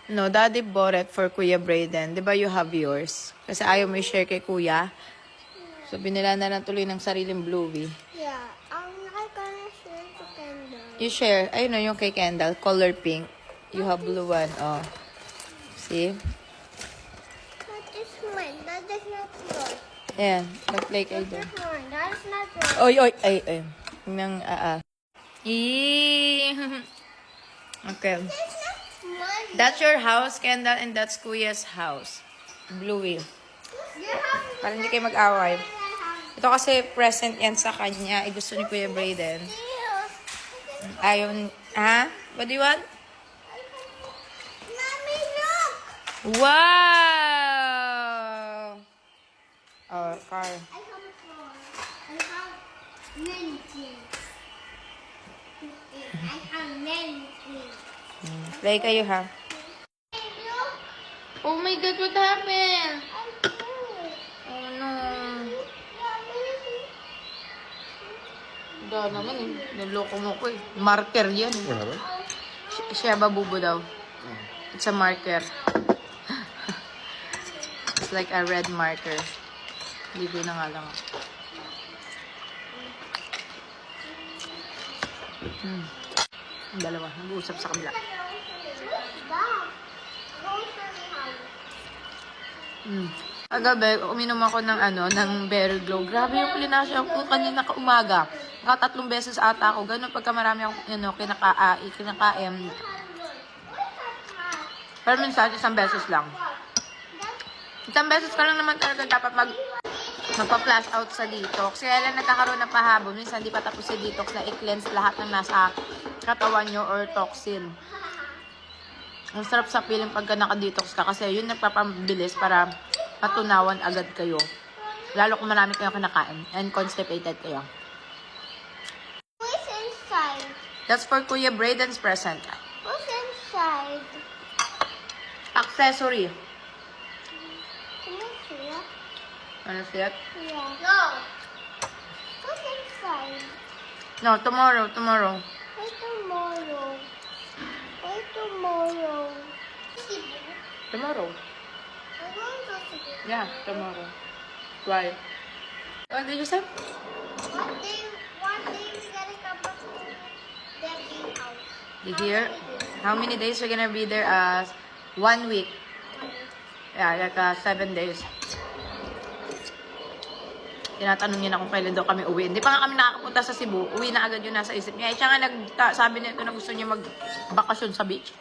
No, Daddy bought it for Kuya Brayden. Di ba you have yours? Kasi ayaw mo i-share kay Kuya. So, binila na lang tuloy ng sariling Bluey. Yeah, I'm not gonna share to Kendall. You share. Ayun na yung kay Kendall. Color pink. You have blue one. Oh. See? That is mine. That is not yours. Ayan. Mag-play kayo That doon. is mine. That is not yours. Oy, oy, ay, ay. Nang, Eee. Okay. That is not mine. That's your house, Kendall, and that's Kuya's house. Bluey. You have Para hindi kayo mag-away. Ito kasi present yan sa kanya. Gusto ni Kuya Brayden. Ayaw, ha? What do you want? Mommy, look. Wow! Oh, car. I have many things. I have many things. Play kayo, ha? Hey, look. Oh my God, what happened? I do. Oh no. Mommy. Da naman eh. Naloko mo ko eh. Marker yan eh. Wala ba? Siya babubo daw. It's a marker. It's like a red marker. Ligo na nga lang ako. Ang dalawa. Nag-uusap sa kabila. Kagabi, uminom ako ng ng Berry Glow. Grabe yung plinasya ko kanina umaga. Naka 3 beses ata ako. Ganun pagka marami akong kinakain. Pero minsan, 1 beses lang. 1 beses ka lang naman talaga dapat magpa-flash out sa detox. Kaya lang nagkakaroon ng pahabol. Minsan, di pa tapos sa detox na i-cleanse lahat ng nasa katawan nyo or toxin. Ang sarap sa feeling pagka naka-detox ka kasi yun nagpapabilis para matunawan agad kayo. Lalo kung marami kayong kinakain and constipated kayo. What's inside? That's for Kuya Brayden's present. What's inside? Accessory. Can I see it? Wanna see it? Yeah. No. What's inside? No, tomorrow. Why tomorrow? Why tomorrow? Tomorrow. I want to see. Yeah, tomorrow. Why? What did you say? One day we gotta come back to Daddy's house. Here. How many days we're gonna be there? 1 week. Yeah, like 7 days. Tinatanong niya na kung kailan daw kami uwi. Hindi pa nga kami nakakapunta sa Cebu. Uwi na agad yun nasa isip niya. Siya nga sabi nito na gusto niya mag-bakasyon sa beach.